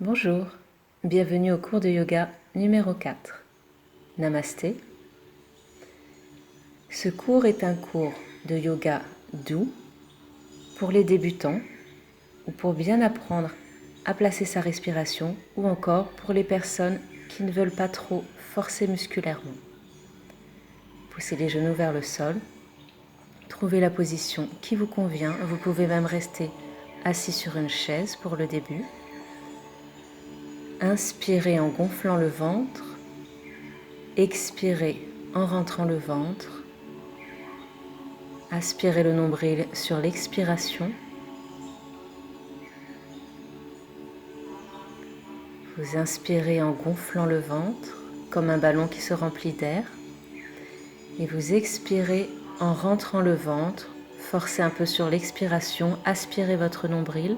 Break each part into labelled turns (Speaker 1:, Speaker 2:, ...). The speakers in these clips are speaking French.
Speaker 1: Bonjour, bienvenue au cours de yoga numéro 4. Namasté. Ce cours est un cours de yoga doux pour les débutants ou pour bien apprendre à placer sa respiration ou encore pour les personnes qui ne veulent pas trop forcer musculairement. Poussez les genoux vers le sol, trouvez la position qui vous convient, vous pouvez même rester assis sur une chaise pour le début. Inspirez en gonflant le ventre, expirez en rentrant le ventre, aspirez le nombril sur l'expiration. Vous inspirez en gonflant le ventre comme un ballon qui se remplit d'air et vous expirez en rentrant le ventre. Forcez un peu sur l'expiration, aspirez votre nombril.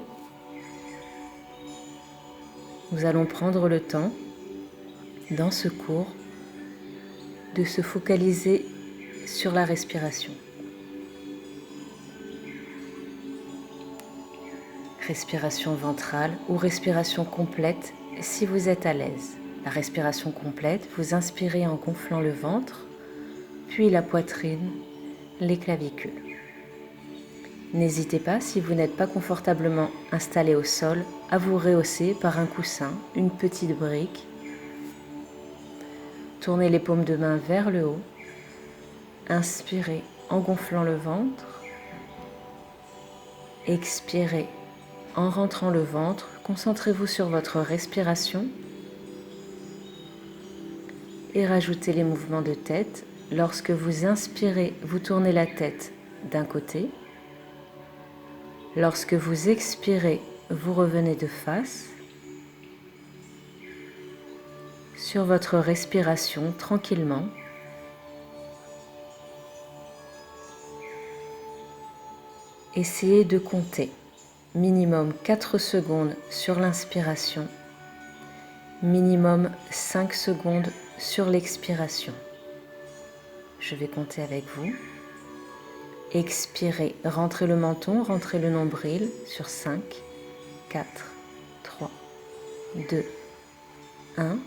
Speaker 1: Nous allons prendre le temps dans ce cours de se focaliser sur la respiration. Respiration ventrale ou respiration complète si vous êtes à l'aise. La respiration complète, vous inspirez en gonflant le ventre, puis la poitrine, les clavicules. N'hésitez pas, si vous n'êtes pas confortablement installé au sol, à vous rehausser par un coussin, une petite brique. Tournez les paumes de main vers le haut. Inspirez en gonflant le ventre. Expirez en rentrant le ventre. Concentrez-vous sur votre respiration et rajoutez les mouvements de tête. Lorsque vous inspirez, vous tournez la tête d'un côté. Lorsque vous expirez, vous revenez de face. Sur votre respiration, tranquillement. Essayez de compter minimum 4 secondes sur l'inspiration, minimum 5 secondes sur l'expiration. Je vais compter avec vous. Expirez, rentrez le menton, rentrez le nombril sur 5, 4, 3, 2, 1.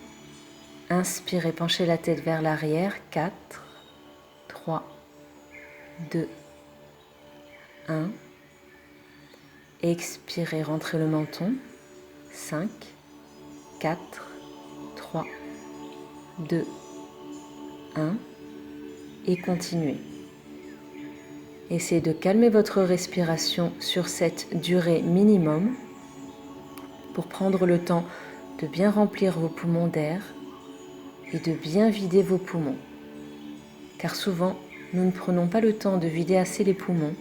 Speaker 1: Inspirez, penchez la tête vers l'arrière, 4, 3, 2, 1. Expirez, rentrez le menton, 5, 4, 3, 2, 1. Et continuez. Essayez de calmer votre respiration sur cette durée minimum pour prendre le temps de bien remplir vos poumons d'air et de bien vider vos poumons. Car souvent, nous ne prenons pas le temps de vider assez les poumons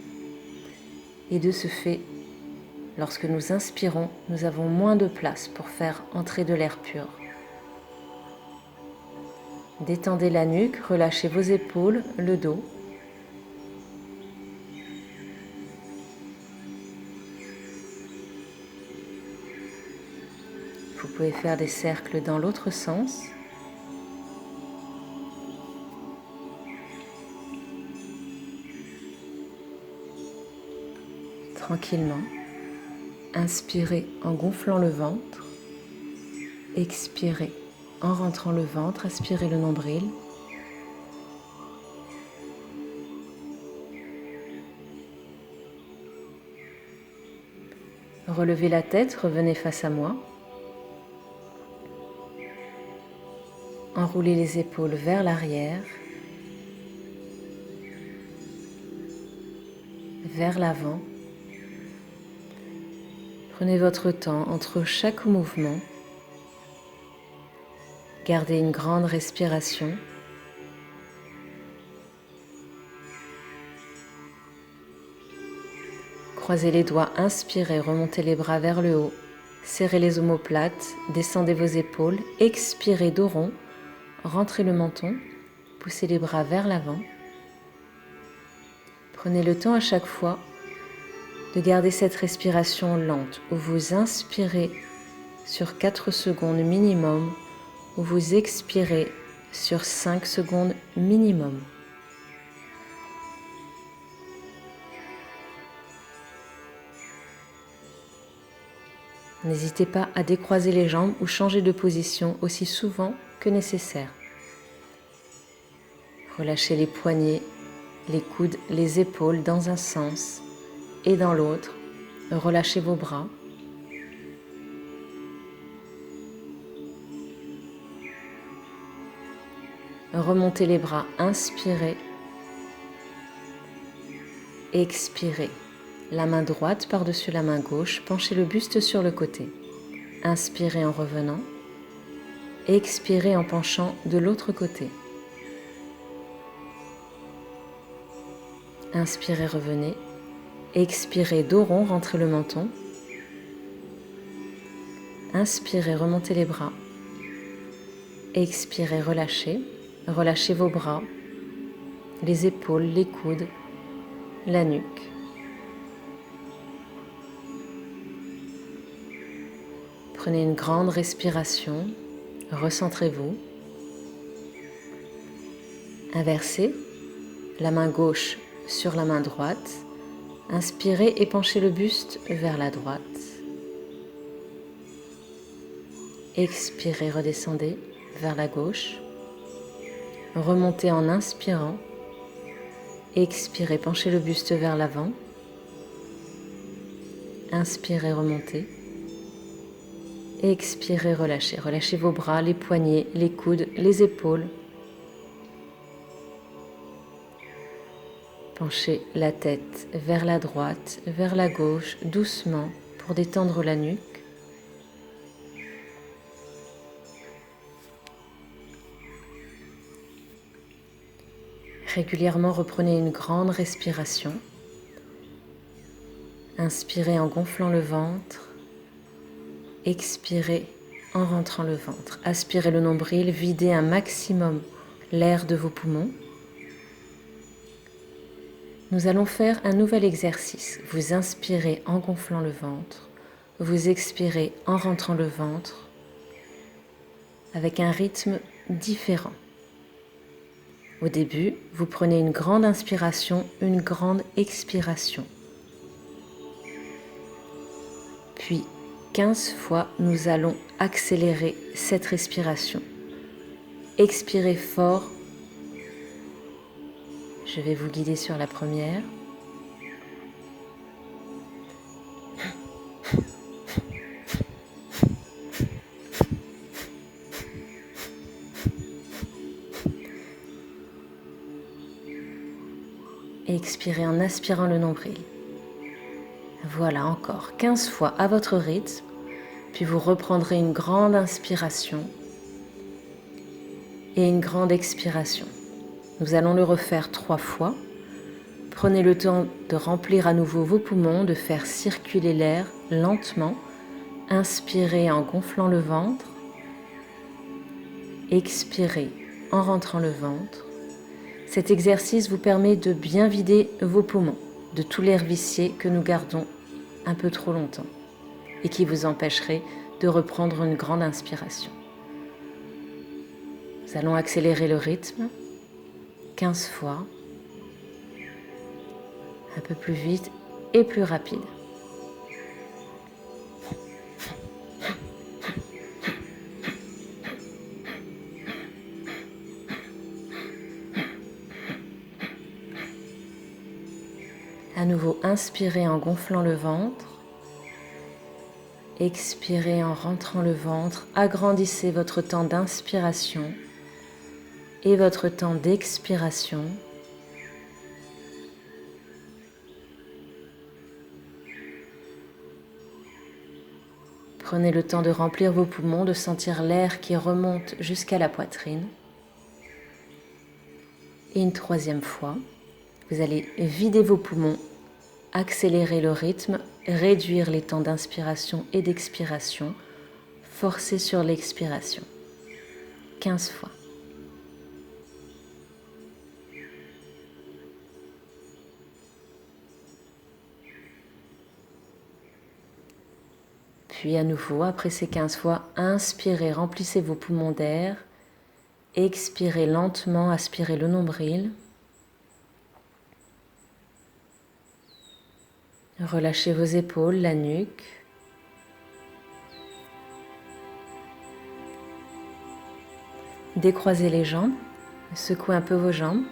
Speaker 1: et de ce fait, lorsque nous inspirons, nous avons moins de place pour faire entrer de l'air pur. Détendez la nuque, relâchez vos épaules, le dos. Vous pouvez faire des cercles dans l'autre sens. Tranquillement. Inspirez en gonflant le ventre. Expirez en rentrant le ventre. Aspirez le nombril. Relevez la tête, revenez face à moi. Enroulez les épaules vers l'arrière, vers l'avant. Prenez votre temps entre chaque mouvement. Gardez une grande respiration. Croisez les doigts, inspirez, remontez les bras vers le haut. Serrez les omoplates, descendez vos épaules. Expirez, dos rond. Rentrez le menton. Poussez les bras vers l'avant. Prenez le temps à chaque fois de garder cette respiration lente où vous inspirez sur 4 secondes minimum, où vous expirez sur 5 secondes minimum. N'hésitez pas à décroiser les jambes ou changer de position aussi souvent que nécessaire. Relâchez les poignets, les coudes, les épaules dans un sens et dans l'autre. Relâchez vos bras. Remontez les bras, inspirez. Expirez. La main droite par-dessus la main gauche, penchez le buste sur le côté. Inspirez en revenant. Expirez en penchant de l'autre côté. Inspirez, revenez. Expirez, dos rond, rentrez le menton. Inspirez, remontez les bras. Expirez, relâchez. Relâchez vos bras, les épaules, les coudes, la nuque. Prenez une grande respiration, recentrez-vous. Inversez la main gauche sur la main droite. Inspirez et penchez le buste vers la droite. Expirez, redescendez vers la gauche. Remontez en inspirant. Expirez, penchez le buste vers l'avant. Inspirez, remontez. Expirez, relâchez. Relâchez vos bras, les poignets, les coudes, les épaules. Penchez la tête vers la droite, vers la gauche, doucement pour détendre la nuque. Régulièrement, reprenez une grande respiration. Inspirez en gonflant le ventre. Expirez en rentrant le ventre. Aspirez le nombril, videz un maximum l'air de vos poumons. Nous allons faire un nouvel exercice. Vous inspirez en gonflant le ventre. Vous expirez en rentrant le ventre avec un rythme différent. Au début, vous prenez une grande inspiration, une grande expiration. Puis, 15 fois, nous allons accélérer cette respiration. Expirez fort. Je vais vous guider sur la première. Et expirez en aspirant le nombril. Voilà, encore 15 fois à votre rythme. Puis vous reprendrez une grande inspiration et une grande expiration. Nous allons le refaire 3 fois. Prenez le temps de remplir à nouveau vos poumons, de faire circuler l'air lentement. Inspirez en gonflant le ventre. Expirez en rentrant le ventre. Cet exercice vous permet de bien vider vos poumons de tout l'air vicié que nous gardons un peu trop longtemps et qui vous empêcherait de reprendre une grande inspiration. Nous allons accélérer le rythme 15 fois, un peu plus vite et plus rapide. À nouveau, inspirez en gonflant le ventre. Expirez en rentrant le ventre. Agrandissez votre temps d'inspiration et votre temps d'expiration. Prenez le temps de remplir vos poumons, de sentir l'air qui remonte jusqu'à la poitrine. Et une 3e fois, vous allez vider vos poumons, accélérer le rythme, réduire les temps d'inspiration et d'expiration, forcer sur l'expiration. 15 fois. Puis à nouveau, après ces 15 fois, inspirez, remplissez vos poumons d'air. Expirez lentement, aspirez le nombril. Relâchez vos épaules, la nuque. décroisez les jambes, secouez un peu vos jambes.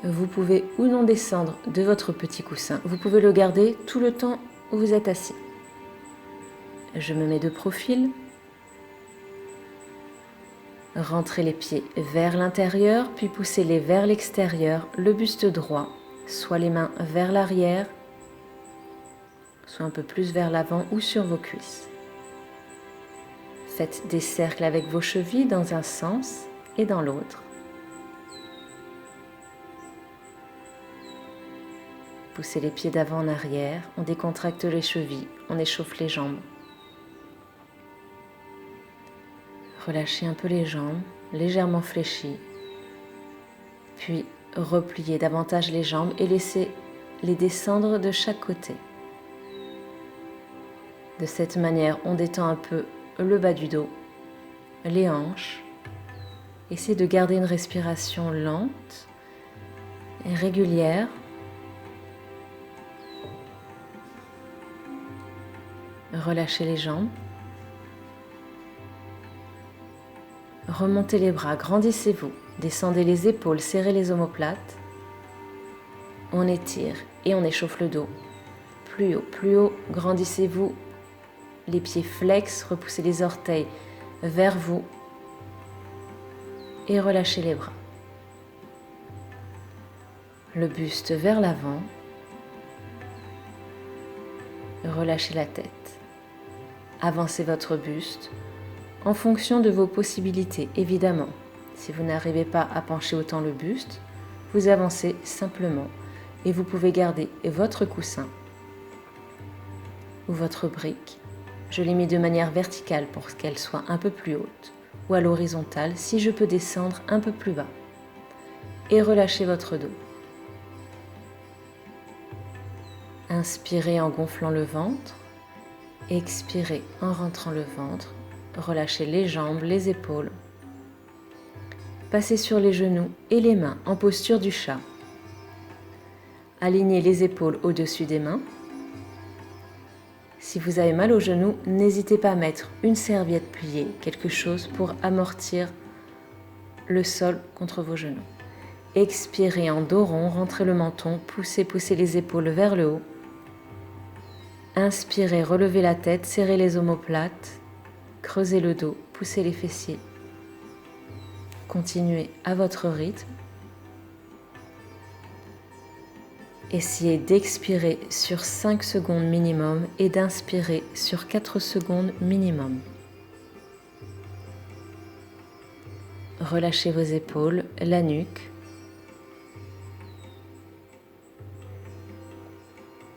Speaker 1: Vous pouvez ou non descendre de votre petit coussin. Vous pouvez le garder tout le temps où vous êtes assis. Je me mets de profil. Rentrez les pieds vers l'intérieur, puis poussez-les vers l'extérieur, le buste droit, soit les mains vers l'arrière, soit un peu plus vers l'avant ou sur vos cuisses. Faites des cercles avec vos chevilles dans un sens et dans l'autre. Poussez les pieds d'avant en arrière, on décontracte les chevilles, on échauffe les jambes. Relâchez un peu les jambes, légèrement fléchies. Puis repliez davantage les jambes et laissez-les descendre de chaque côté. De cette manière, on détend un peu le bas du dos, les hanches. Essayez de garder une respiration lente et régulière. Relâchez les jambes. Remontez les bras, grandissez-vous, descendez les épaules, serrez les omoplates. On étire et on échauffe le dos. Plus haut, grandissez-vous. Les pieds flex, repoussez les orteils vers vous et relâchez les bras. Le buste vers l'avant. Relâchez la tête. Avancez votre buste en fonction de vos possibilités, évidemment. Si vous n'arrivez pas à pencher autant le buste, vous avancez simplement et vous pouvez garder votre coussin ou votre brique. Je l'ai mis de manière verticale pour qu'elle soit un peu plus haute ou à l'horizontale si je peux descendre un peu plus bas. Et relâchez votre dos. Inspirez en gonflant le ventre, expirez en rentrant le ventre. Relâchez les jambes, les épaules. Passez sur les genoux et les mains en posture du chat. Alignez les épaules au-dessus des mains. Si vous avez mal aux genoux, n'hésitez pas à mettre une serviette pliée, quelque chose pour amortir le sol contre vos genoux. Expirez en dos rond, rentrez le menton, poussez les épaules vers le haut. Inspirez, relevez la tête, serrez les omoplates. Creusez le dos, poussez les fessiers. Continuez à votre rythme. Essayez d'expirer sur 5 secondes minimum et d'inspirer sur 4 secondes minimum. Relâchez vos épaules, la nuque.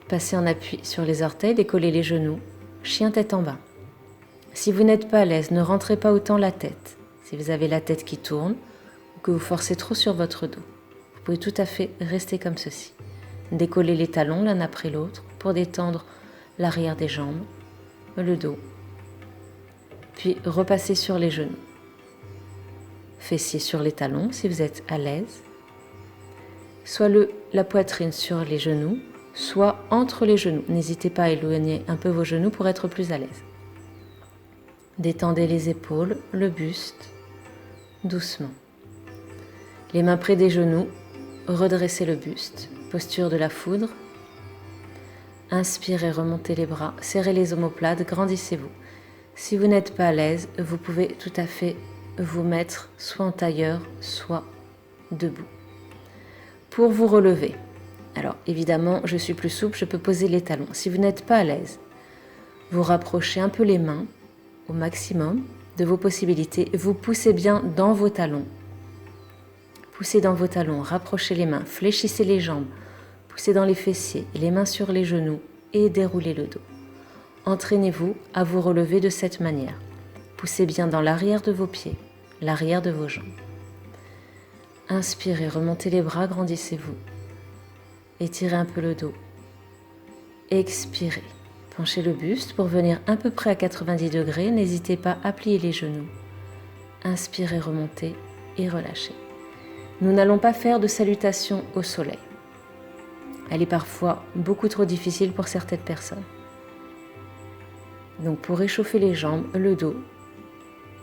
Speaker 1: Passez en appui sur les orteils, décollez les genoux, chien tête en bas. Si vous n'êtes pas à l'aise, ne rentrez pas autant la tête. Si vous avez la tête qui tourne ou que vous forcez trop sur votre dos, vous pouvez tout à fait rester comme ceci. Décollez les talons l'un après l'autre pour détendre l'arrière des jambes, le dos. Puis repassez sur les genoux. Fessiers sur les talons si vous êtes à l'aise. Soit la poitrine sur les genoux, soit entre les genoux. N'hésitez pas à éloigner un peu vos genoux pour être plus à l'aise. Détendez les épaules, le buste, doucement. Les mains près des genoux, redressez le buste, posture de la foudre. Inspirez, remontez les bras, serrez les omoplates, grandissez-vous. Si vous n'êtes pas à l'aise, vous pouvez tout à fait vous mettre soit en tailleur, soit debout. Pour vous relever, alors évidemment, je suis plus souple, je peux poser les talons. Si vous n'êtes pas à l'aise, vous rapprochez un peu les mains au maximum de vos possibilités. Vous poussez bien dans vos talons. Poussez dans vos talons, rapprochez les mains, fléchissez les jambes, poussez dans les fessiers, les mains sur les genoux et déroulez le dos. Entraînez-vous à vous relever de cette manière. Poussez bien dans l'arrière de vos pieds, l'arrière de vos jambes. Inspirez, remontez les bras, grandissez-vous. Étirez un peu le dos. Expirez. Penchez le buste pour venir à peu près à 90 degrés. N'hésitez pas à plier les genoux. Inspirez, remontez et relâchez. Nous n'allons pas faire de salutation au soleil. Elle est parfois beaucoup trop difficile pour certaines personnes. Donc pour réchauffer les jambes, le dos,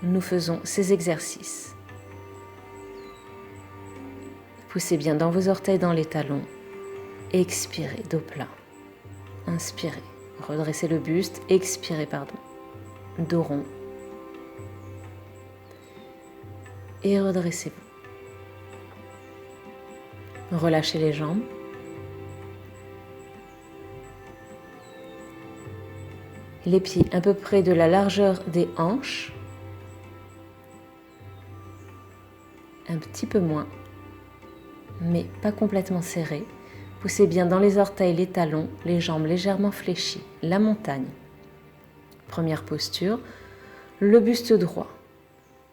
Speaker 1: nous faisons ces exercices. Poussez bien dans vos orteils, dans les talons. Expirez, dos plat. Inspirez, redressez le buste. Expirez, pardon. Dos rond. Et redressez-vous. Relâchez les jambes. Les pieds à peu près de la largeur des hanches. Un petit peu moins, mais pas complètement serrés. Poussez bien dans les orteils, les talons, les jambes légèrement fléchies. La montagne. Première posture, le buste droit.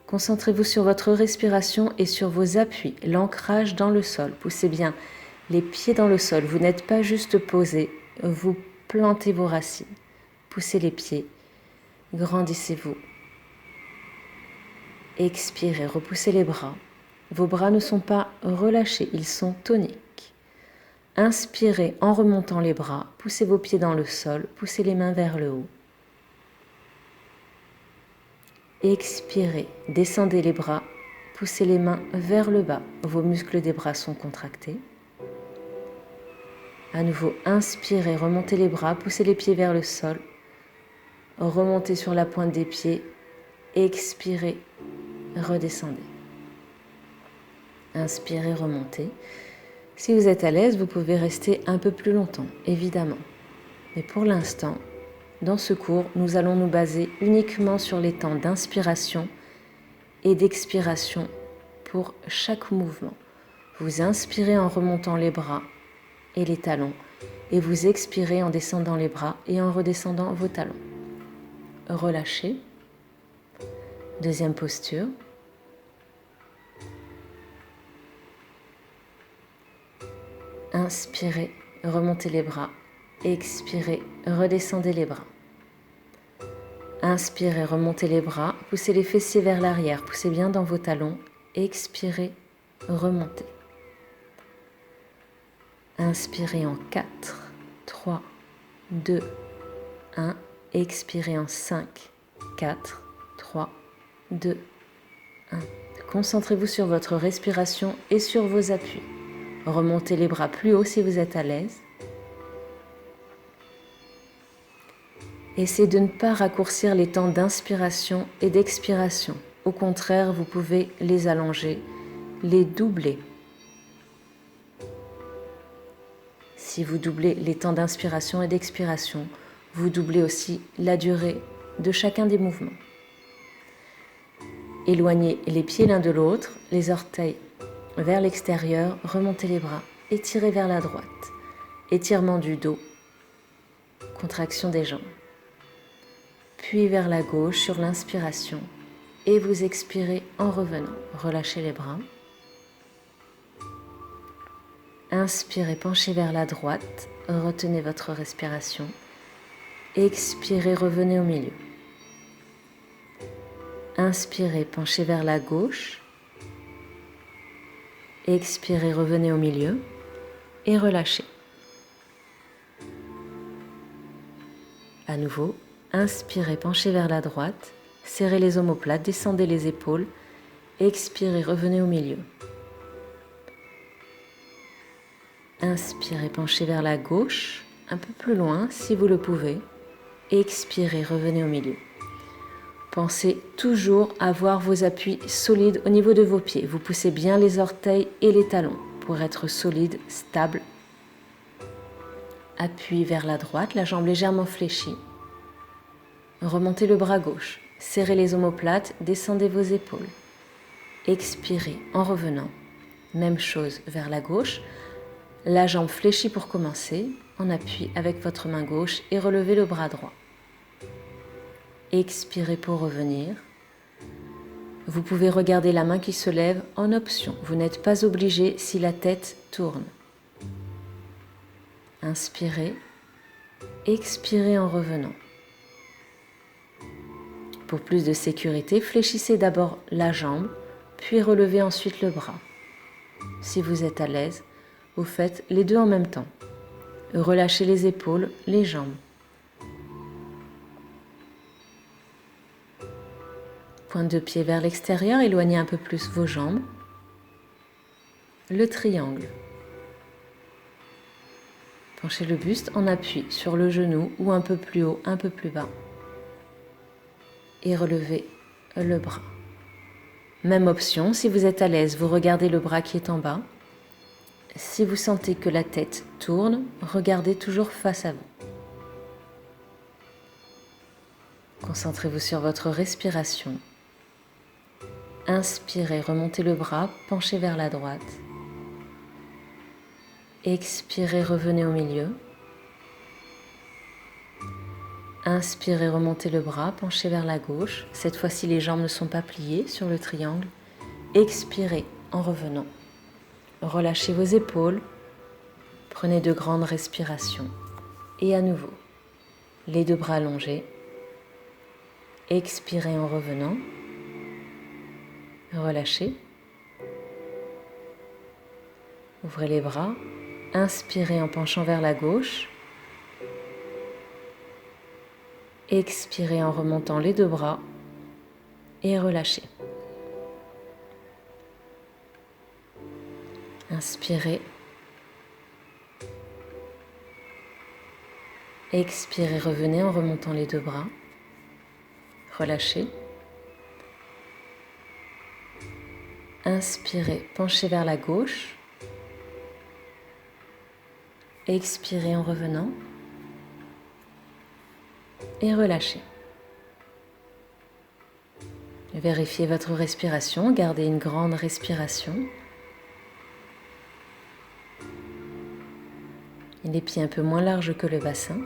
Speaker 1: Concentrez-vous sur votre respiration et sur vos appuis, l'ancrage dans le sol. Poussez bien les pieds dans le sol. Vous n'êtes pas juste posé, vous plantez vos racines. Poussez les pieds, grandissez-vous. Expirez, repoussez les bras. Vos bras ne sont pas relâchés, ils sont toniques. Inspirez en remontant les bras, poussez vos pieds dans le sol, poussez les mains vers le haut. Expirez, descendez les bras, poussez les mains vers le bas. Vos muscles des bras sont contractés. À nouveau, inspirez, remontez les bras, poussez les pieds vers le sol. Remontez sur la pointe des pieds. Expirez, redescendez. Inspirez, remontez. Si vous êtes à l'aise, vous pouvez rester un peu plus longtemps, évidemment. Mais pour l'instant, dans ce cours, nous allons nous baser uniquement sur les temps d'inspiration et d'expiration pour chaque mouvement. Vous inspirez en remontant les bras et les talons et vous expirez en descendant les bras et en redescendant vos talons. Relâchez. Deuxième posture. Inspirez, remontez les bras. Expirez, redescendez les bras. Inspirez, remontez les bras, poussez les fessiers vers l'arrière, poussez bien dans vos talons. Expirez, remontez. Inspirez en 4, 3, 2, 1. Expirez en 5, 4, 3, 2, 1. Concentrez-vous sur votre respiration et sur vos appuis. Remontez les bras plus haut si vous êtes à l'aise. Essayez de ne pas raccourcir les temps d'inspiration et d'expiration. Au contraire, vous pouvez les allonger, les doubler. Si vous doublez les temps d'inspiration et d'expiration, vous doublez aussi la durée de chacun des mouvements. Éloignez les pieds l'un de l'autre, les orteils vers l'extérieur, remontez les bras, étirez vers la droite. Étirement du dos, contraction des jambes. Puis vers la gauche sur l'inspiration et vous expirez en revenant. Relâchez les bras. Inspirez, penchez vers la droite, retenez votre respiration. Expirez, revenez au milieu. Inspirez, penchez vers la gauche. Expirez, revenez au milieu et relâchez. À nouveau, inspirez, penchez vers la droite, serrez les omoplates, descendez les épaules, expirez, revenez au milieu. Inspirez, penchez vers la gauche, un peu plus loin si vous le pouvez, expirez, revenez au milieu. Pensez toujours à avoir vos appuis solides au niveau de vos pieds. Vous poussez bien les orteils et les talons pour être solide, stable. Appui vers la droite, la jambe légèrement fléchie. Remontez le bras gauche, serrez les omoplates, descendez vos épaules. Expirez en revenant. Même chose vers la gauche. La jambe fléchie pour commencer, en appui avec votre main gauche et relevez le bras droit. Expirez pour revenir. Vous pouvez regarder la main qui se lève en option. Vous n'êtes pas obligé si la tête tourne. Inspirez. Expirez en revenant. Pour plus de sécurité, fléchissez d'abord la jambe, puis relevez ensuite le bras. Si vous êtes à l'aise, vous faites les deux en même temps. Relâchez les épaules, les jambes. Pointe de pied vers l'extérieur, éloignez un peu plus vos jambes. Le triangle. Penchez le buste en appui sur le genou ou un peu plus haut, un peu plus bas. Et relevez le bras. Même option, si vous êtes à l'aise, vous regardez le bras qui est en bas. Si vous sentez que la tête tourne, regardez toujours face à vous. Concentrez-vous sur votre respiration. Inspirez, remontez le bras, penchez vers la droite. Expirez, revenez au milieu. Inspirez, remontez le bras, penchez vers la gauche. Cette fois-ci, les jambes ne sont pas pliées sur le triangle. Expirez en revenant. Relâchez vos épaules. Prenez de grandes respirations. Et à nouveau, les deux bras allongés. Expirez en revenant. Relâchez. Ouvrez les bras. Inspirez en penchant vers la gauche. Expirez en remontant les deux bras et relâchez. Inspirez. Expirez, revenez en remontant les deux bras. Relâchez. Inspirez, penchez vers la gauche. Expirez en revenant. Et relâchez. Vérifiez votre respiration, gardez une grande respiration. Les pieds un peu moins larges que le bassin.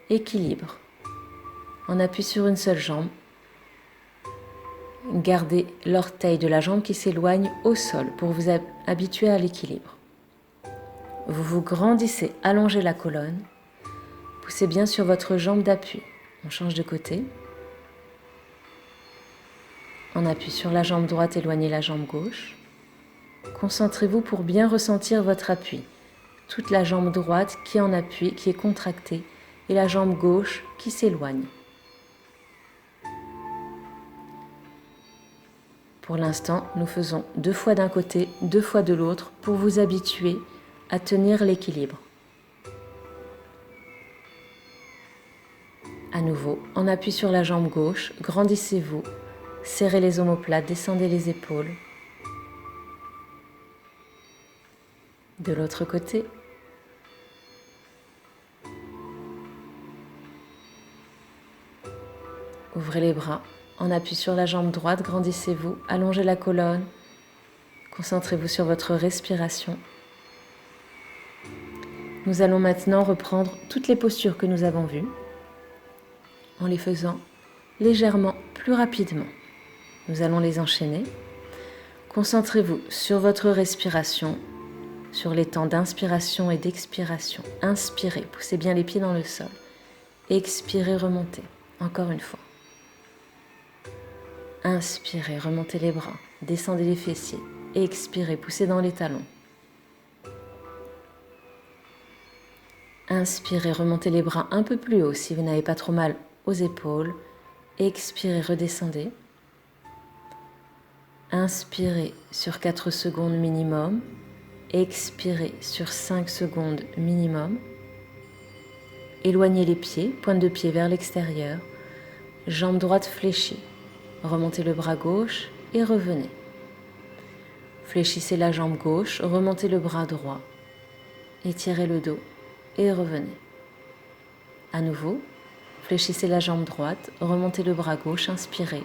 Speaker 1: Équilibre. On appuie sur une seule jambe. Gardez l'orteil de la jambe qui s'éloigne au sol pour vous habituer à l'équilibre. Vous vous grandissez, allongez la colonne. Poussez bien sur votre jambe d'appui. On change de côté. On appuie sur la jambe droite, éloignez la jambe gauche. Concentrez-vous pour bien ressentir votre appui. Toute la jambe droite qui est en appui, qui est contractée, et la jambe gauche qui s'éloigne. Pour l'instant, nous faisons 2 fois d'un côté, 2 fois de l'autre pour vous habituer à tenir l'équilibre. À nouveau, on appuie sur la jambe gauche, grandissez-vous, serrez les omoplates, descendez les épaules. De l'autre côté. Ouvrez les bras, on appuie sur la jambe droite, grandissez-vous, allongez la colonne, concentrez-vous sur votre respiration. Nous allons maintenant reprendre toutes les postures que nous avons vues, en les faisant légèrement plus rapidement. Nous allons les enchaîner. Concentrez-vous sur votre respiration, sur les temps d'inspiration et d'expiration. Inspirez, poussez bien les pieds dans le sol. Expirez, remontez. Encore une fois. Inspirez, remontez les bras, descendez les fessiers. Expirez, poussez dans les talons. Inspirez, remontez les bras un peu plus haut si vous n'avez pas trop mal aux épaules. Expirez, redescendez. Inspirez sur 4 secondes minimum. Expirez sur 5 secondes minimum. Éloignez les pieds, pointe de pied vers l'extérieur. Jambe droite fléchie. Remontez le bras gauche et revenez. Fléchissez la jambe gauche, remontez le bras droit. Étirez le dos et revenez. À nouveau, fléchissez la jambe droite, remontez le bras gauche, inspirez.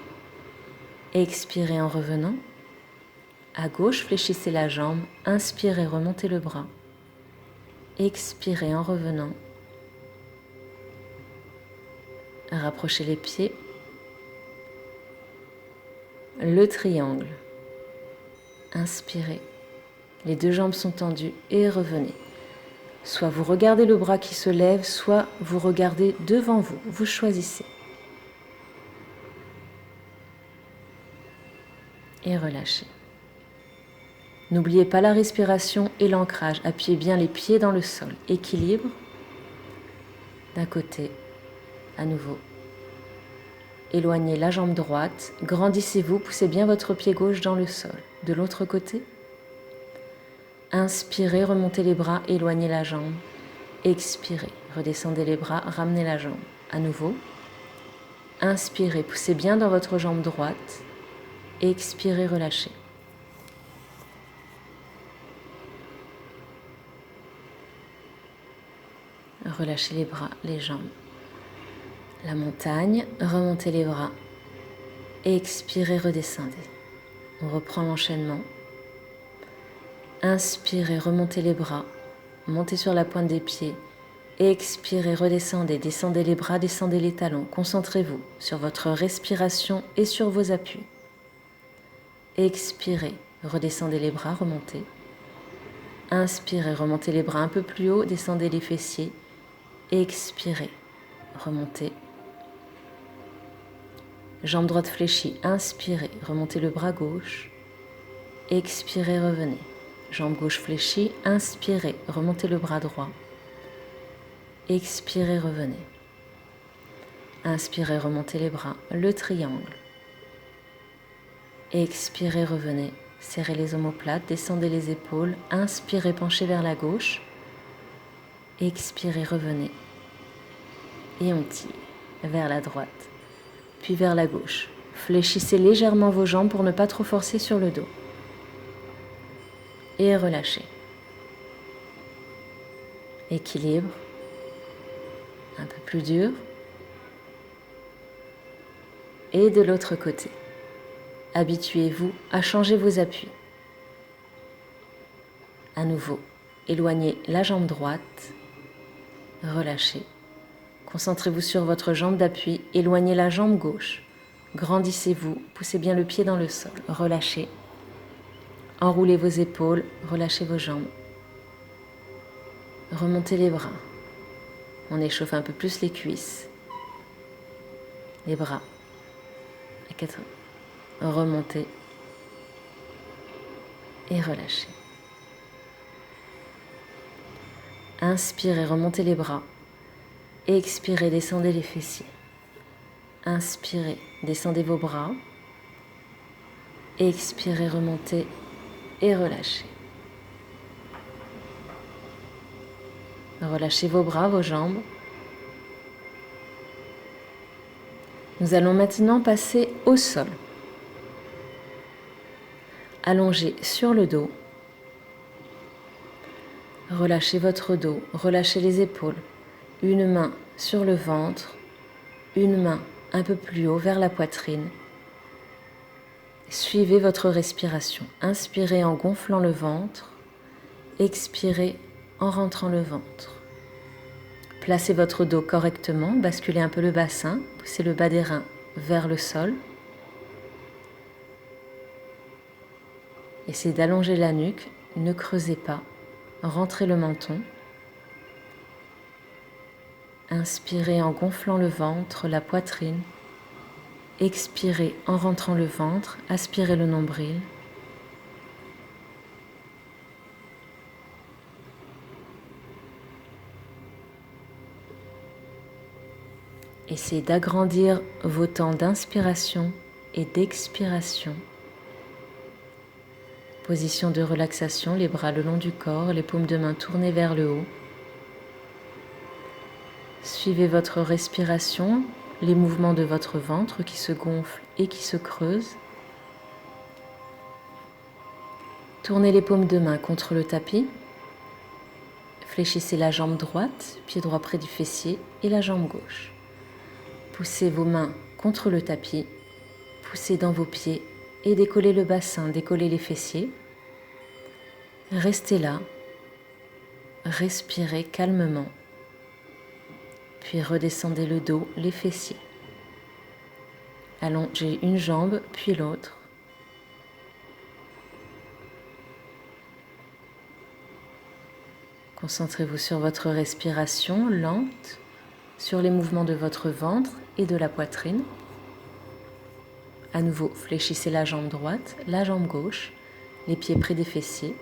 Speaker 1: Expirez en revenant. À gauche, fléchissez la jambe, inspirez, remontez le bras. Expirez en revenant. Rapprochez les pieds. Le triangle. Inspirez. Les 2 jambes sont tendues et revenez. Soit vous regardez le bras qui se lève, soit vous regardez devant vous. Vous choisissez. Et relâchez. N'oubliez pas la respiration et l'ancrage. Appuyez bien les pieds dans le sol. Équilibre. D'un côté, à nouveau. éloignez la jambe droite, grandissez-vous, poussez bien votre pied gauche dans le sol. De l'autre côté, inspirez, remontez les bras, éloignez la jambe. Expirez, redescendez les bras, ramenez la jambe. À nouveau, inspirez, poussez bien dans votre jambe droite. Expirez, relâchez. Relâchez les bras, les jambes. La montagne, remontez les bras. Expirez, redescendez. On reprend l'enchaînement. Inspirez, remontez les bras. Montez sur la pointe des pieds. Expirez, redescendez. Descendez les bras, descendez les talons. Concentrez-vous sur votre respiration et sur vos appuis. Expirez, redescendez les bras, remontez. Inspirez, remontez les bras un peu plus haut, descendez les fessiers. Expirez, remontez. Jambe droite fléchie, inspirez, remontez le bras gauche. Expirez, revenez. Jambe gauche fléchie, inspirez, remontez le bras droit. Expirez, revenez. Inspirez, remontez les bras, le triangle. Expirez, revenez. Serrez les omoplates, descendez les épaules. Inspirez, penchez vers la gauche. Expirez, revenez. Et on tire vers la droite, puis vers la gauche. Fléchissez légèrement vos jambes pour ne pas trop forcer sur le dos. Et relâchez. Équilibre. Un peu plus dur. Et de l'autre côté. Habituez-vous à changer vos appuis. À nouveau, éloignez la jambe droite. Relâchez. Concentrez-vous sur votre jambe d'appui. Éloignez la jambe gauche. Grandissez-vous. Poussez bien le pied dans le sol. Relâchez. Enroulez vos épaules. Relâchez vos jambes. Remontez les bras. On échauffe un peu plus les cuisses. Les bras. À 4. Remontez. Et relâchez. Inspirez, remontez les bras. Expirez, descendez les fessiers. Inspirez, descendez vos bras. Expirez, remontez et relâchez. Relâchez vos bras, vos jambes. Nous allons maintenant passer au sol. Allongez sur le dos. Relâchez votre dos, relâchez les épaules. Une main sur le ventre, une main un peu plus haut vers la poitrine. Suivez votre respiration. Inspirez en gonflant le ventre, expirez en rentrant le ventre. Placez votre dos correctement, basculez un peu le bassin, poussez le bas des reins vers le sol. Essayez d'allonger la nuque, ne creusez pas, rentrez le menton. Inspirez en gonflant le ventre, la poitrine. Expirez en rentrant le ventre, aspirez le nombril. Essayez d'agrandir vos temps d'inspiration et d'expiration. Position de relaxation, les bras le long du corps, les paumes de main tournées vers le haut. Suivez votre respiration, les mouvements de votre ventre qui se gonfle et qui se creuse. Tournez les paumes de main contre le tapis. Fléchissez la jambe droite, pied droit près du fessier et la jambe gauche. Poussez vos mains contre le tapis, poussez dans vos pieds et décollez le bassin, décollez les fessiers. Restez là, respirez calmement, puis redescendez le dos, les fessiers. Allongez une jambe, puis l'autre. Concentrez-vous sur votre respiration lente, sur les mouvements de votre ventre et de la poitrine. À nouveau, fléchissez la jambe droite, la jambe gauche, les pieds près des fessiers.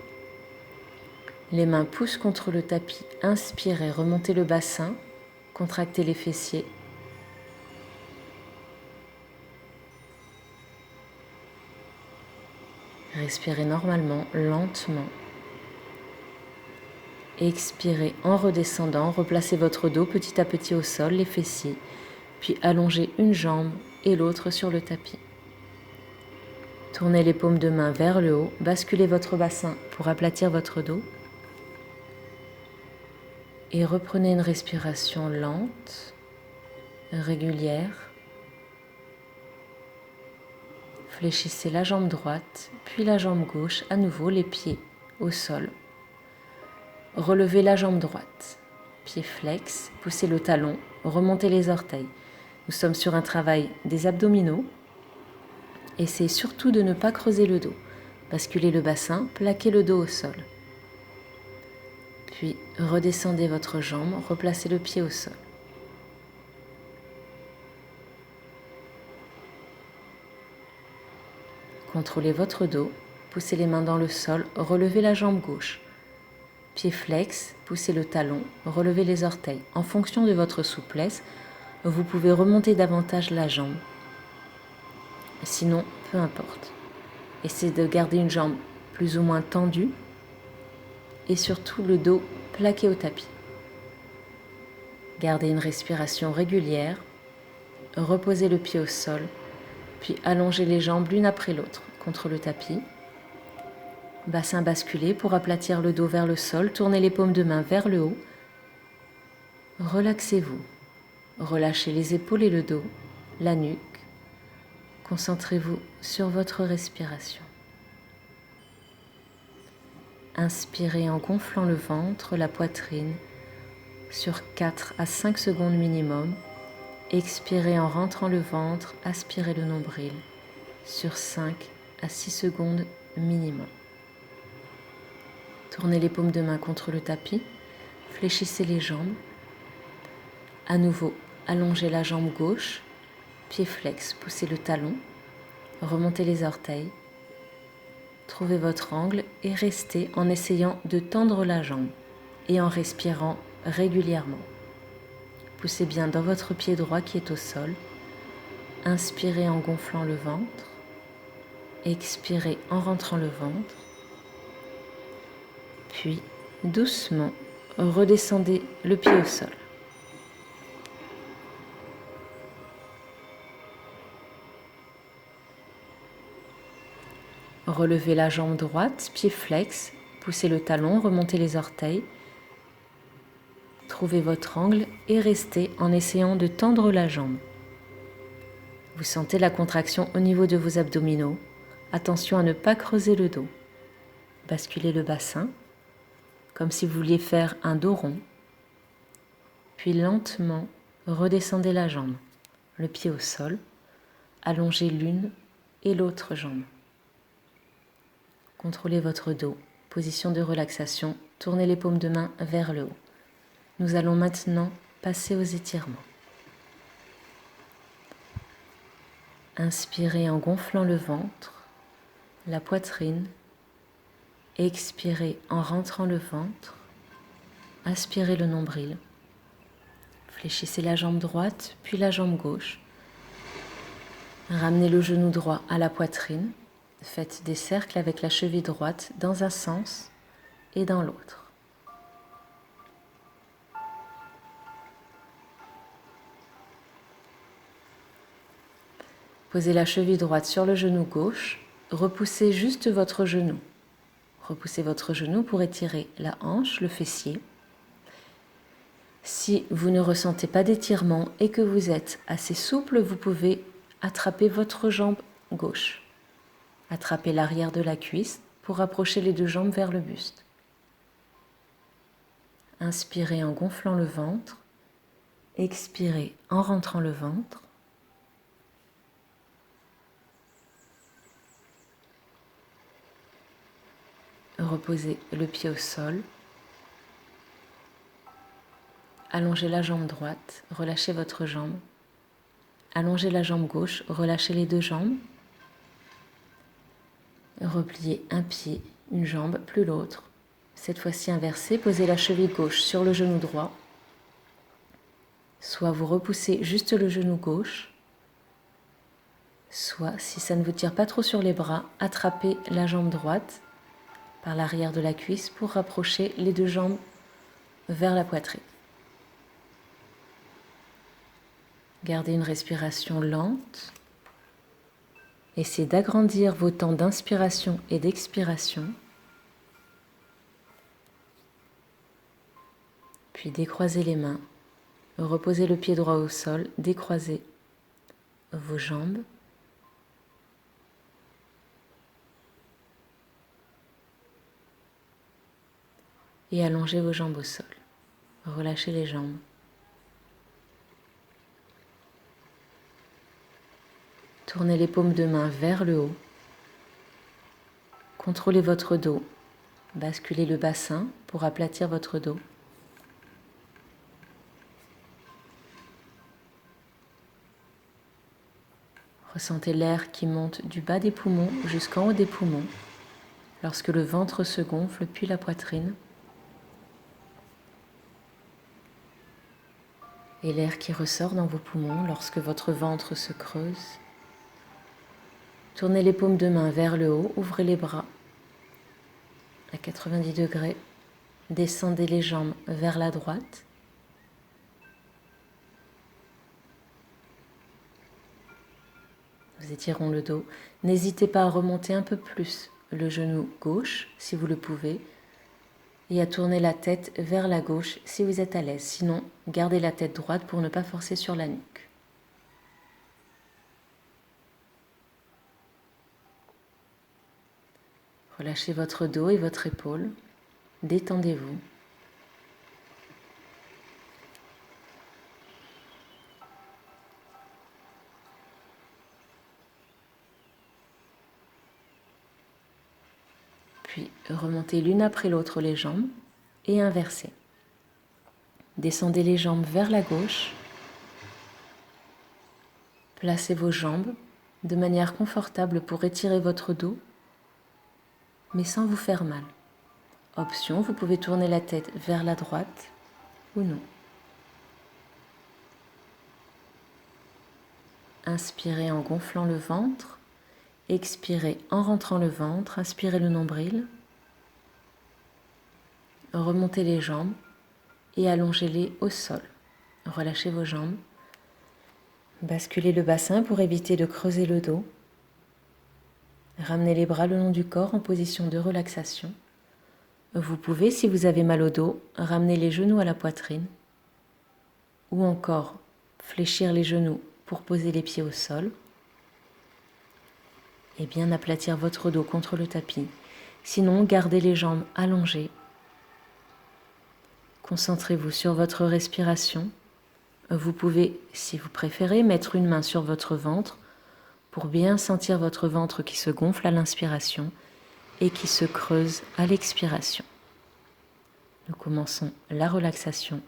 Speaker 1: Les mains poussent contre le tapis. Inspirez, remontez le bassin, contractez les fessiers. Respirez normalement, lentement. Expirez en redescendant, replacez votre dos petit à petit au sol, les fessiers, puis allongez une jambe et l'autre sur le tapis. Tournez les paumes de main vers le haut, basculez votre bassin pour aplatir votre dos et reprenez une respiration lente, régulière. Fléchissez la jambe droite, puis la jambe gauche, à nouveau les pieds au sol. Relevez la jambe droite, pied flex, poussez le talon, remontez les orteils. Nous sommes sur un travail des abdominaux. Essayez surtout de ne pas creuser le dos. Basculez le bassin, plaquez le dos au sol. Puis redescendez votre jambe, replacez le pied au sol. Contrôlez votre dos, poussez les mains dans le sol, relevez la jambe gauche. Pied flex, poussez le talon, relevez les orteils. En fonction de votre souplesse, vous pouvez remonter davantage la jambe. Sinon, peu importe. Essayez de garder une jambe plus ou moins tendue et surtout le dos plaqué au tapis. Gardez une respiration régulière, reposez le pied au sol, puis allongez les jambes l'une après l'autre contre le tapis. Bassin basculé pour aplatir le dos vers le sol, tournez les paumes de main vers le haut. Relaxez-vous, relâchez les épaules et le dos, la nuque. Concentrez-vous sur votre respiration. Inspirez en gonflant le ventre, la poitrine, sur 4 à 5 secondes minimum. Expirez en rentrant le ventre, aspirez le nombril, sur 5 à 6 secondes minimum. Tournez les paumes de main contre le tapis, fléchissez les jambes. À nouveau, allongez la jambe gauche, pied flex, poussez le talon, remontez les orteils. Trouvez votre angle et restez en essayant de tendre la jambe et en respirant régulièrement. Poussez bien dans votre pied droit qui est au sol. Inspirez en gonflant le ventre. Expirez en rentrant le ventre. Puis, doucement, redescendez le pied au sol. Relevez la jambe droite, pied flex, poussez le talon, remontez les orteils. Trouvez votre angle et restez en essayant de tendre la jambe. Vous sentez la contraction au niveau de vos abdominaux. Attention à ne pas creuser le dos. Basculez le bassin, comme si vous vouliez faire un dos rond. Puis lentement, redescendez la jambe, le pied au sol. Allongez l'une et l'autre jambe. Contrôlez votre dos, position de relaxation, tournez les paumes de main vers le haut. Nous allons maintenant passer aux étirements. Inspirez en gonflant le ventre, la poitrine. Expirez en rentrant le ventre. Aspirez le nombril. Fléchissez la jambe droite, puis la jambe gauche. Ramenez le genou droit à la poitrine. Faites des cercles avec la cheville droite dans un sens et dans l'autre. Posez la cheville droite sur le genou gauche. Repoussez juste votre genou. Repoussez votre genou pour étirer la hanche, le fessier. Si vous ne ressentez pas d'étirement et que vous êtes assez souple, vous pouvez attraper votre jambe gauche. Attrapez l'arrière de la cuisse pour rapprocher les deux jambes vers le buste. Inspirez en gonflant le ventre. Expirez en rentrant le ventre. Reposez le pied au sol. Allongez la jambe droite, relâchez votre jambe. Allongez la jambe gauche, relâchez les deux jambes. Repliez un pied, une jambe, plus l'autre. Cette fois-ci inversée, posez la cheville gauche sur le genou droit. Soit vous repoussez juste le genou gauche, soit soit, si ça ne vous tire pas trop sur les bras, attrapez la jambe droite par l'arrière de la cuisse pour rapprocher les deux jambes vers la poitrine. Gardez une respiration lente. Essayez d'agrandir vos temps d'inspiration et d'expiration. Puis décroisez les mains. Reposez le pied droit au sol. Décroisez vos jambes. Et allongez vos jambes au sol. Relâchez les jambes. Tournez les paumes de main vers le haut. Contrôlez votre dos. Basculez le bassin pour aplatir votre dos. Ressentez l'air qui monte du bas des poumons jusqu'en haut des poumons lorsque le ventre se gonfle puis la poitrine. Et l'air qui ressort dans vos poumons lorsque votre ventre se creuse. Tournez les paumes de main vers le haut, ouvrez les bras à 90 degrés. Descendez les jambes vers la droite. Nous étirons le dos. N'hésitez pas à remonter un peu plus le genou gauche si vous le pouvez et à tourner la tête vers la gauche si vous êtes à l'aise. Sinon, gardez la tête droite pour ne pas forcer sur la nuque. Relâchez votre dos et votre épaule. Détendez-vous. Puis remontez l'une après l'autre les jambes et inversez. Descendez les jambes vers la gauche. Placez vos jambes de manière confortable pour étirer votre dos, mais sans vous faire mal. Option, vous pouvez tourner la tête vers la droite ou non. Inspirez en gonflant le ventre, expirez en rentrant le ventre, inspirez le nombril, remontez les jambes et allongez-les au sol. Relâchez vos jambes, basculez le bassin pour éviter de creuser le dos. Ramenez les bras le long du corps en position de relaxation. Vous pouvez, si vous avez mal au dos, ramener les genoux à la poitrine ou encore fléchir les genoux pour poser les pieds au sol et bien aplatir votre dos contre le tapis. Sinon, gardez les jambes allongées. Concentrez-vous sur votre respiration. Vous pouvez, si vous préférez, mettre une main sur votre ventre pour bien sentir votre ventre qui se gonfle à l'inspiration et qui se creuse à l'expiration. Nous commençons la relaxation.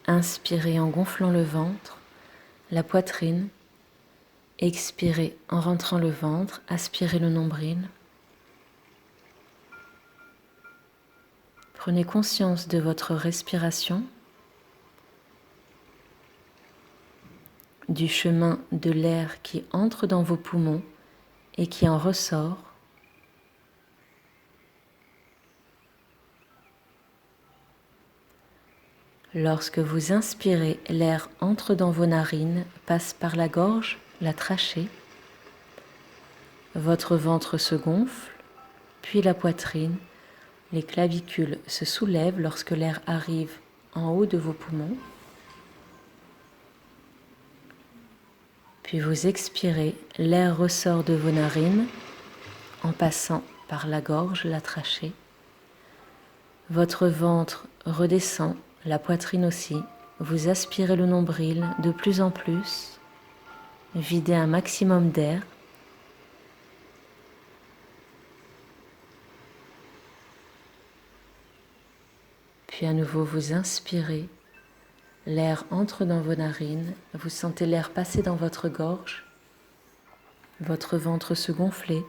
Speaker 1: Inspirez en gonflant le ventre, la poitrine. Expirez en rentrant le ventre, aspirez le nombril. Prenez conscience de votre respiration, du chemin de l'air qui entre dans vos poumons et qui en ressort. Lorsque vous inspirez, l'air entre dans vos narines, passe par la gorge, la trachée. Votre ventre se gonfle, puis la poitrine. Les clavicules se soulèvent lorsque l'air arrive en haut de vos poumons. Puis vous expirez, l'air ressort de vos narines en passant par la gorge, la trachée. Votre ventre redescend, la poitrine aussi. Vous aspirez le nombril de plus en plus. Videz un maximum d'air. Puis à nouveau vous inspirez, l'air entre dans vos narines, vous sentez l'air passer dans votre gorge, votre ventre se gonfler,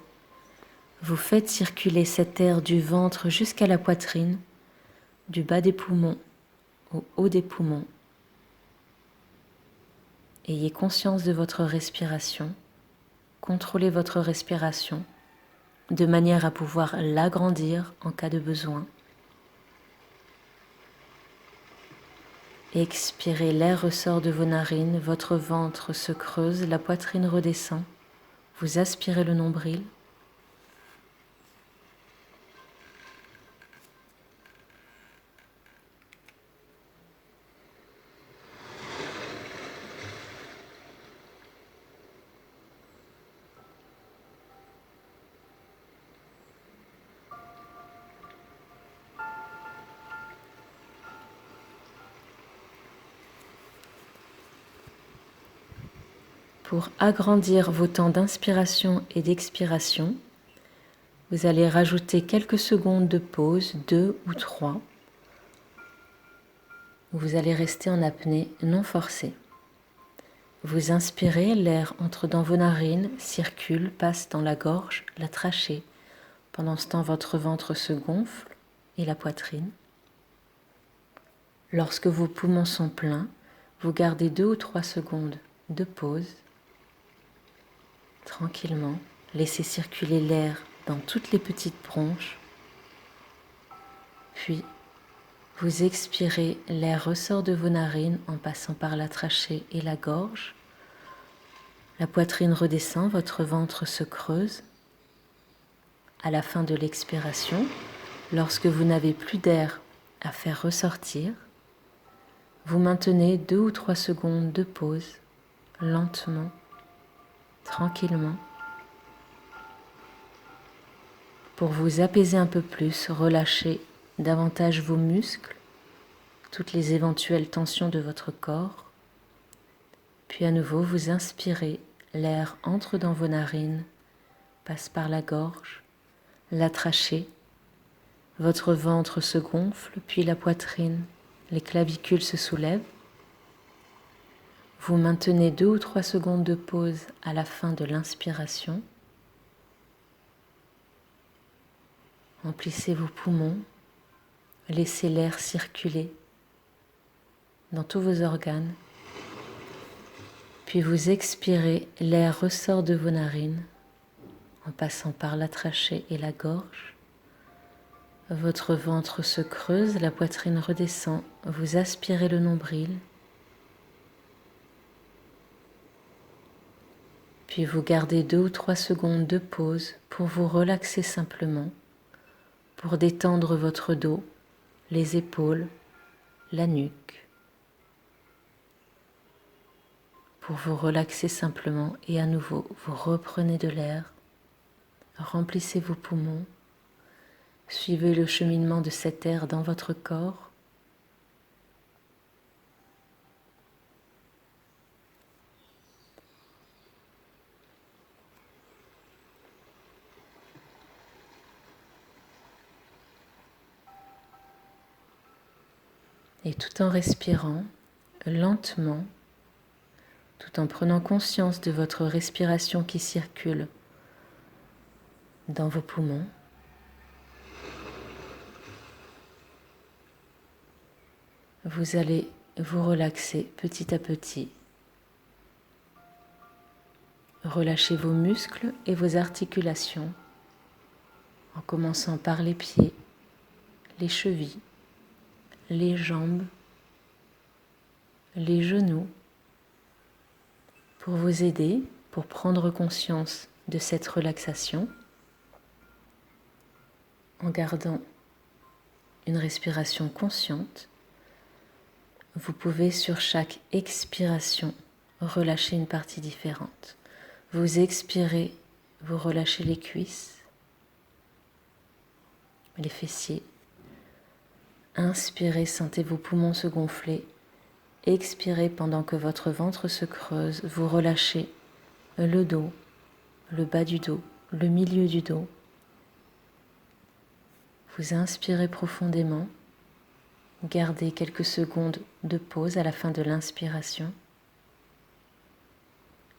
Speaker 1: Vous faites circuler cet air du ventre jusqu'à la poitrine, du bas des poumons au haut des poumons. Ayez conscience de votre respiration, contrôlez votre respiration de manière à pouvoir l'agrandir en cas de besoin. Expirez, l'air ressort de vos narines, votre ventre se creuse, la poitrine redescend. Vous aspirez le nombril. Pour agrandir vos temps d'inspiration et d'expiration, vous allez rajouter quelques secondes de pause, 2 ou 3. Vous allez rester en apnée non forcée. Vous inspirez, l'air entre dans vos narines, circule, passe dans la gorge, la trachée. Pendant ce temps, votre ventre se gonfle et la poitrine. Lorsque vos poumons sont pleins, vous gardez 2 ou 3 secondes de pause. Tranquillement, laissez circuler l'air dans toutes les petites bronches. Puis, vous expirez, l'air ressort de vos narines en passant par la trachée et la gorge. La poitrine redescend, votre ventre se creuse. À la fin de l'expiration, lorsque vous n'avez plus d'air à faire ressortir, vous maintenez 2 ou 3 secondes de pause, lentement, tranquillement. Pour vous apaiser un peu plus, relâchez davantage vos muscles, toutes les éventuelles tensions de votre corps. Puis à nouveau, vous inspirez, l'air entre dans vos narines, passe par la gorge, la trachée, votre ventre se gonfle, puis la poitrine, les clavicules se soulèvent. Vous maintenez 2 ou 3 secondes de pause à la fin de l'inspiration. Remplissez vos poumons, laissez l'air circuler dans tous vos organes. Puis vous expirez, l'air ressort de vos narines en passant par la trachée et la gorge. Votre ventre se creuse, la poitrine redescend, vous aspirez le nombril. Puis vous gardez 2 ou 3 secondes de pause pour vous relaxer simplement, pour détendre votre dos, les épaules, la nuque. Pour vous relaxer simplement et à nouveau, vous reprenez de l'air, remplissez vos poumons, suivez le cheminement de cet air dans votre corps. Et tout en respirant lentement, tout en prenant conscience de votre respiration qui circule dans vos poumons, vous allez vous relaxer petit à petit. Relâchez vos muscles et vos articulations en commençant par les pieds, les chevilles, les jambes, les genoux. Pour vous aider, pour prendre conscience de cette relaxation, en gardant une respiration consciente, vous pouvez sur chaque expiration relâcher une partie différente. Vous expirez, vous relâchez les cuisses, les fessiers. Inspirez, sentez vos poumons se gonfler. Expirez pendant que votre ventre se creuse, vous relâchez le dos, le bas du dos, le milieu du dos. Vous inspirez profondément, gardez quelques secondes de pause à la fin de l'inspiration.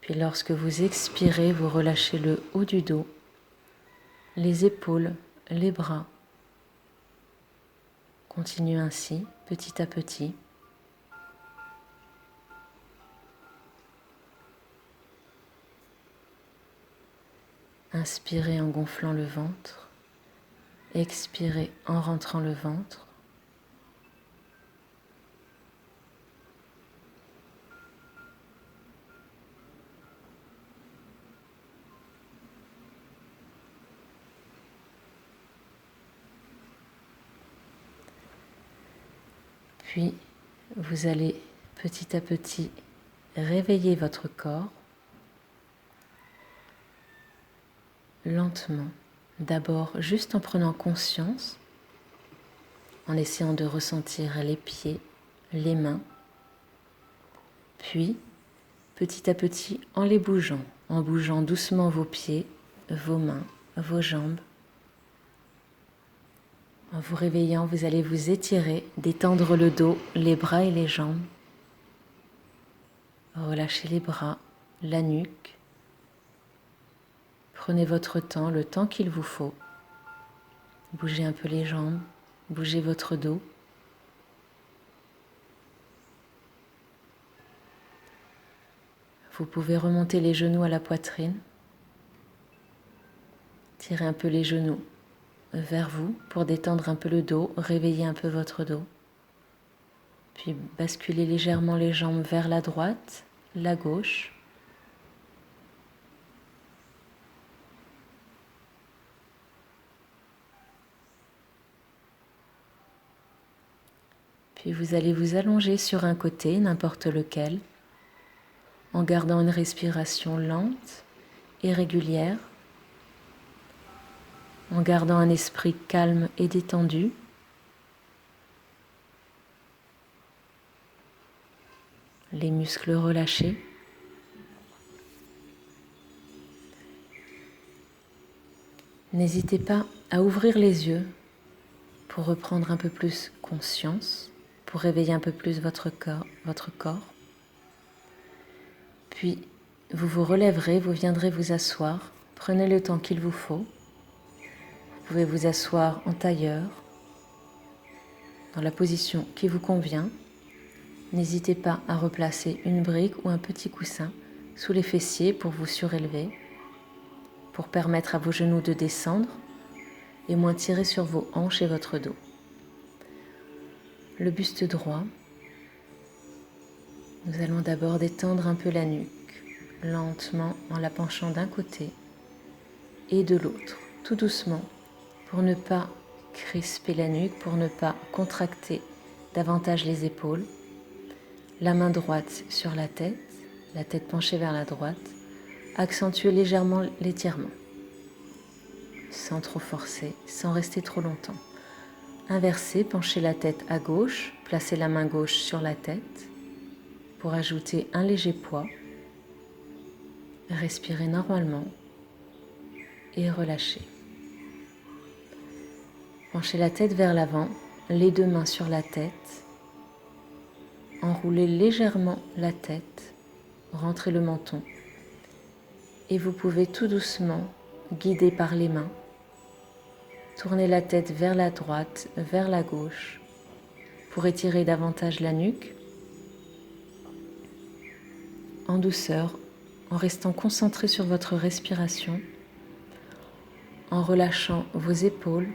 Speaker 1: Puis lorsque vous expirez, vous relâchez le haut du dos, les épaules, les bras. Continuez ainsi, petit à petit. Inspirez en gonflant le ventre. Expirez en rentrant le ventre. Puis, vous allez petit à petit réveiller votre corps lentement. D'abord, juste en prenant conscience, en essayant de ressentir les pieds, les mains. Puis, petit à petit, en les bougeant, en bougeant doucement vos pieds, vos mains, vos jambes. En vous réveillant, vous allez vous étirer, détendre le dos, les bras et les jambes. Relâchez les bras, la nuque. Prenez votre temps, le temps qu'il vous faut. Bougez un peu les jambes, bougez votre dos. Vous pouvez remonter les genoux à la poitrine. Tirez un peu les genoux vers vous pour détendre un peu le dos, réveiller un peu votre dos. Puis basculez légèrement les jambes vers la droite, la gauche. Puis vous allez vous allonger sur un côté, n'importe lequel, en gardant une respiration lente et régulière, en gardant un esprit calme et détendu. Les muscles relâchés. N'hésitez pas à ouvrir les yeux pour reprendre un peu plus conscience, pour réveiller un peu plus votre corps. Puis, vous vous relèverez, vous viendrez vous asseoir. Prenez le temps qu'il vous faut. Vous pouvez vous asseoir en tailleur, dans la position qui vous convient. N'hésitez pas à replacer une brique ou un petit coussin sous les fessiers pour vous surélever, pour permettre à vos genoux de descendre et moins tirer sur vos hanches et votre dos. Le buste droit. Nous allons d'abord détendre un peu la nuque, lentement en la penchant d'un côté et de l'autre, tout doucement, pour ne pas crisper la nuque, pour ne pas contracter davantage les épaules. La main droite sur la tête penchée vers la droite. Accentuez légèrement l'étirement, sans trop forcer, sans rester trop longtemps. Inversez, penchez la tête à gauche, placez la main gauche sur la tête pour ajouter un léger poids. Respirez normalement et relâchez. Penchez la tête vers l'avant, les deux mains sur la tête. Enroulez légèrement la tête, rentrez le menton. Et vous pouvez tout doucement, guider par les mains, tourner la tête vers la droite, vers la gauche, pour étirer davantage la nuque, en douceur, en restant concentré sur votre respiration, en relâchant vos épaules,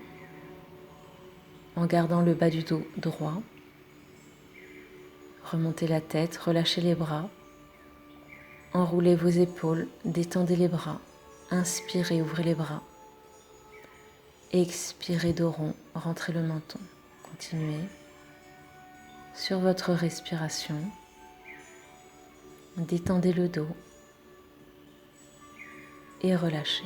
Speaker 1: en gardant le bas du dos droit. Remontez la tête, relâchez les bras, enroulez vos épaules, détendez les bras, inspirez, ouvrez les bras. Expirez dos rond, rentrez le menton. Continuez sur votre respiration. Détendez le dos et relâchez.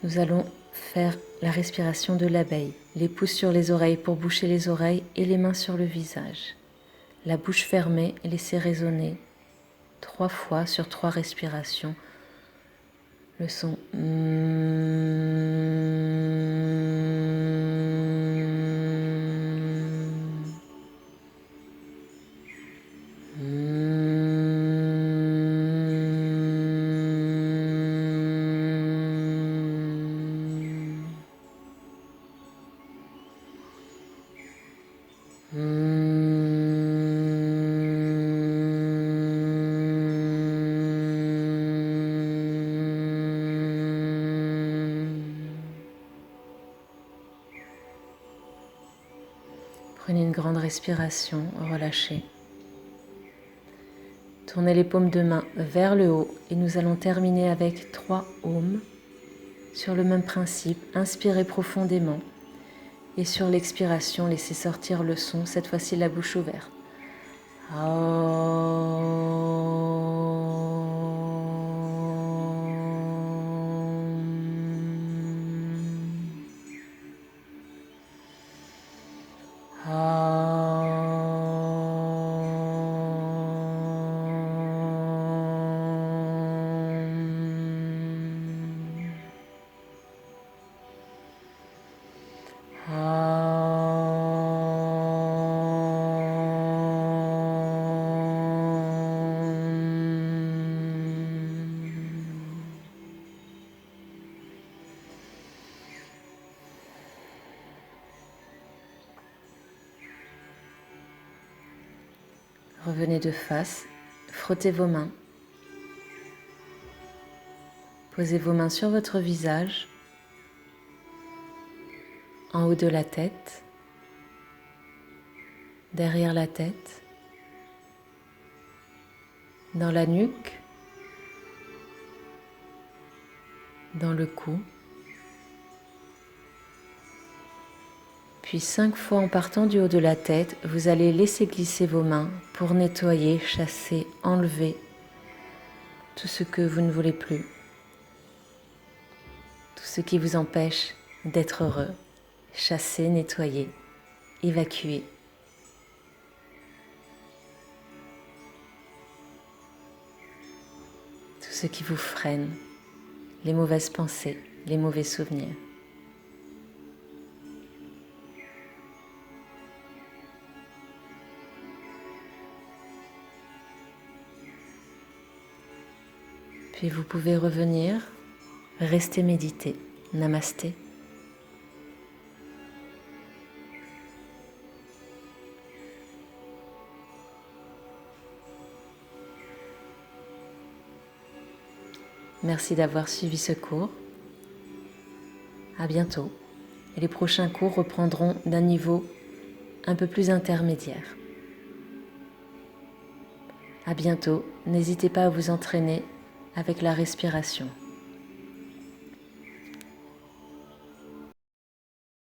Speaker 1: Nous allons faire la respiration de l'abeille, les pouces sur les oreilles pour boucher les oreilles et les mains sur le visage. La bouche fermée, laissez résonner 3 fois sur 3 respirations. Le son grande respiration, relâchez. Tournez les paumes de main vers le haut et nous allons terminer avec 3 Om. Sur le même principe, inspirez profondément et sur l'expiration, laissez sortir le son, cette fois-ci la bouche ouverte. Revenez de face, frottez vos mains. Posez vos mains sur votre visage, en haut de la tête, derrière la tête, dans la nuque, dans le cou. Puis 5 fois en partant du haut de la tête, vous allez laisser glisser vos mains pour nettoyer, chasser, enlever tout ce que vous ne voulez plus, tout ce qui vous empêche d'être heureux. Chasser, nettoyer, évacuer. Tout ce qui vous freine, les mauvaises pensées, les mauvais souvenirs. Puis vous pouvez revenir, rester méditer. Namasté. Merci d'avoir suivi ce cours. À bientôt. Et les prochains cours reprendront d'un niveau un peu plus intermédiaire. À bientôt. N'hésitez pas à vous entraîner avec la respiration.